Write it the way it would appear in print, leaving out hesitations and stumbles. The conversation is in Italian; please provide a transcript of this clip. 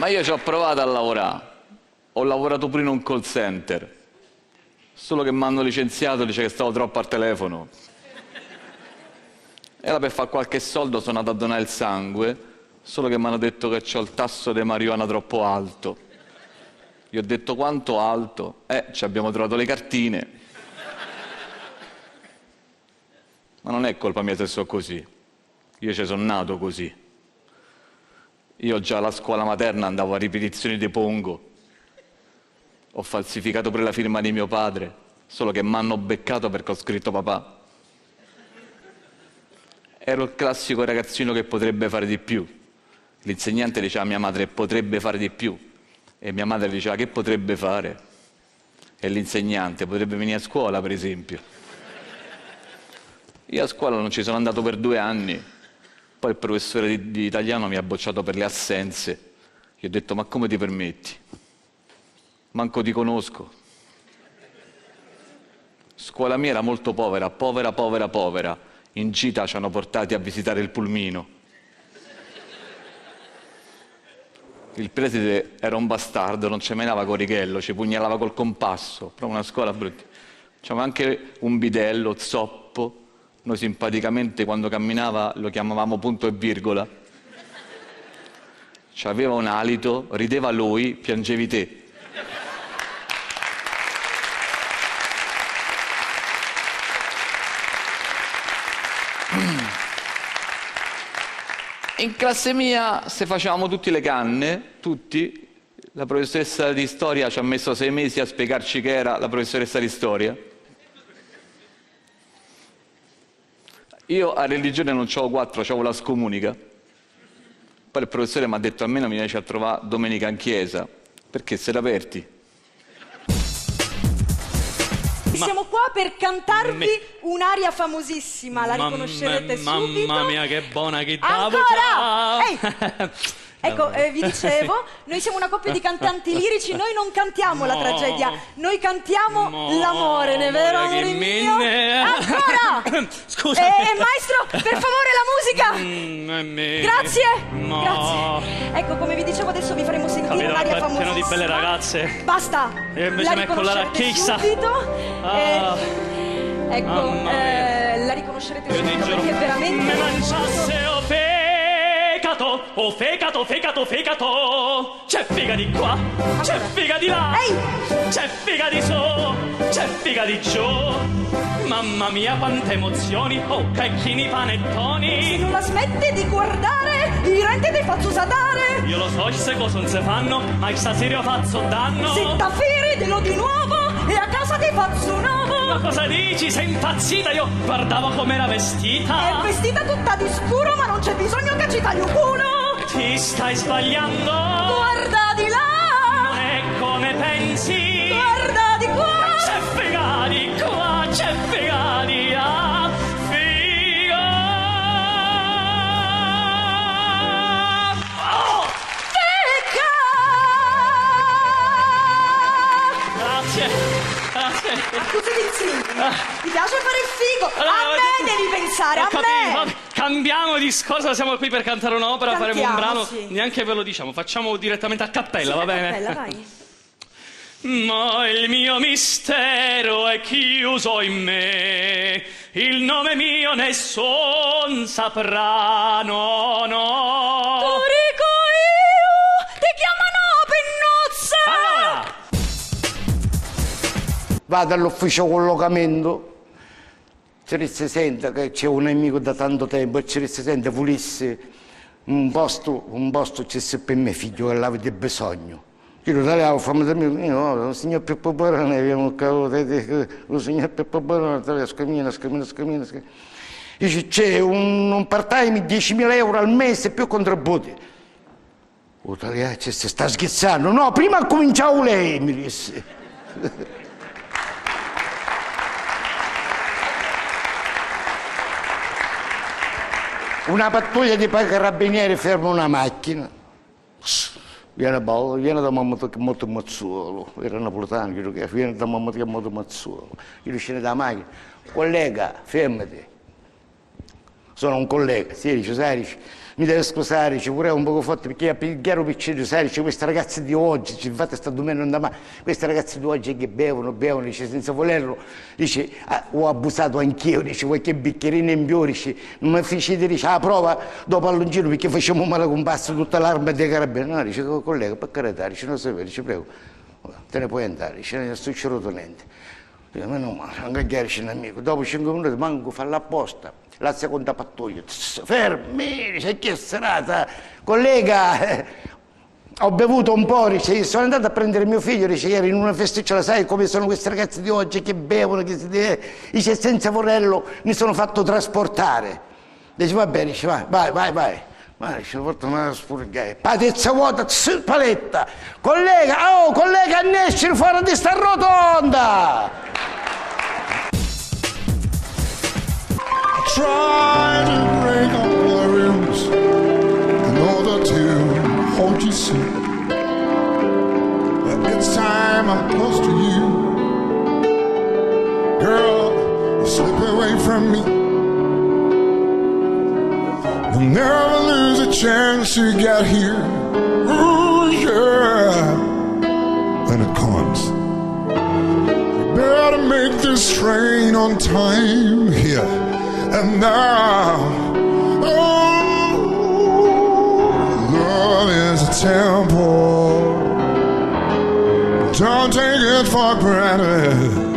Ma io ci ho provato a lavorare, ho lavorato pure in un call center, solo che mi hanno licenziato, dice che stavo troppo al telefono. E allora per fare qualche soldo sono andato a donare il sangue, solo che mi hanno detto che ho il tasso di marijuana troppo alto. Gli ho detto quanto alto? Ci abbiamo trovato le cartine. Ma non è colpa mia se sono così, io ci sono nato così. Io già alla scuola materna andavo a ripetizioni di Pongo, ho falsificato pure la firma di mio padre, solo che mi hanno beccato perché ho scritto papà. Ero il classico ragazzino che potrebbe fare di più. L'insegnante diceva a mia madre potrebbe fare di più e mia madre diceva che potrebbe fare. E l'insegnante potrebbe venire a scuola, per esempio. Io a scuola non ci sono andato per 2 anni. Poi il professore di italiano mi ha bocciato per le assenze. Gli ho detto, ma come ti permetti? Manco ti conosco. Scuola mia era molto povera, povera, povera, povera. In gita ci hanno portati a visitare il pulmino. Il preside era un bastardo, non ci menava con righello, ci pugnalava col compasso. Proprio una scuola brutta. C'aveva anche un bidello, zoppo. Noi simpaticamente quando camminava lo chiamavamo punto e virgola. C'aveva un alito, rideva lui, piangevi te. In classe mia se facevamo tutti le canne, tutti. La professoressa di storia ci ha messo 6 mesi a spiegarci che era la professoressa di storia. Io a religione non c'avevo 4, c'avevo la scomunica. Poi il professore mi ha detto almeno mi vieni a trovare domenica in chiesa, perché siete aperti. Siamo qua per cantarvi un'aria famosissima, la riconoscerete subito. Mamma mia che buona che davo. Ancora! Ehi! Ecco, vi dicevo, noi siamo una coppia di cantanti lirici, noi non cantiamo la tragedia, noi cantiamo l'amore, ne è vero, amore mio? Ancora! Scusa. Maestro, per favore la musica! Grazie! Grazie! Ecco, come vi dicevo, adesso vi faremo sentire un'aria famosissima. Pieno di belle ragazze. Basta! E invece me con la racchizza. Ecco, la riconoscerete subito perché è veramente... Me mangiasse fegato, c'è figa di qua, c'è figa di là, c'è figa di su, c'è figa di giù. Mamma mia quante emozioni, oh cacchini panettoni. Se non la smette di guardare, i renti ti faccio sadare. Io lo so se cosa non si fanno, ma stasera faccio danno. Se t'affiri di nuovo e a casa ti faccio un uovo. Ma cosa dici? Sei impazzita? Io guardavo com'era vestita. È vestita tutta di scuro, ma non c'è bisogno che ci tagli un culo. Ti stai sbagliando. Guarda di là. Non è come pensi. Guarda di qua. C'è figa di qua, c'è figa di là. Figa. Oh! Figa. Grazie. Scusi ti piace fare il figo? A me devi pensare, a me! Cambiamo discorso, siamo qui per cantare un'opera, faremo un brano, sì. Neanche ve lo diciamo, facciamo direttamente a cappella, Sì, va a bene? cappella, vai. Ma il mio mistero è chiuso in me, il nome mio nessun saprà, no, no. Torico io, ti chiamano Pennuzza! Allora! Vado all'ufficio collocamento, ci si sente che c'è un amico da tanto tempo e ci si sente volesse un posto c'è per mio figlio che l'avete bisogno. Io lo tagliavo, fammi da me, no, il signor Pippo Barone, abbiamo cavato, il signor Pippo Barone, scamina. Dice, c'è un part-time, 10.000 euro al mese più contributi. O tagliare, si sta scherzando? No, prima cominciavo lei, mi disse. Una pattuglia di carabinieri ferma una macchina. Viene da mamma che è molto mazzuolo, era napoletano, viene da mamma che è molto mazzuolo. Io scende dalla macchina, collega, fermati. sono un collega. Sì, dice, sai, dice, mi deve scusare, dice, pure un poco forte perché è chiaro piccino, sai, dice, queste ragazze di oggi, dice, infatti sta dormendo da male, queste ragazze di oggi che bevono, dice, senza volerlo, dice, ho abusato anch'io, dice, qualche bicchierino in più, dice, non mi feci dice, la prova dopo all'ungino perché facciamo male con basso tutta l'arma dei carabinieri. No, dice, collega, per carità, dice, non sapevo, dice, prego, te ne puoi andare, dice, non è succeduto niente. Dice, meno male, anche chiaro, dice, un amico, dopo 5 minuti manco farla apposta. La seconda pattuglia, fermi, dice, che serata, collega, ho bevuto un po', dice, sono andato a prendere mio figlio, dice, ieri in una festiccia, sai come sono questi ragazzi di oggi che bevono, che dice, senza volerlo mi sono fatto trasportare. Dice, va bene, dice, vai. Ma dice, porta una spurgata, patezza vuota, paletta, collega, annesci fuori di sta rotonda! Try to break all the rules in order to hold you safe. But it's time I'm close to you. Girl, you slip away from me. You'll never lose a chance to get here. Ooh, yeah. When it comes, you better make this train on time here. And now, oh, love is a temple. Don't take it for granted.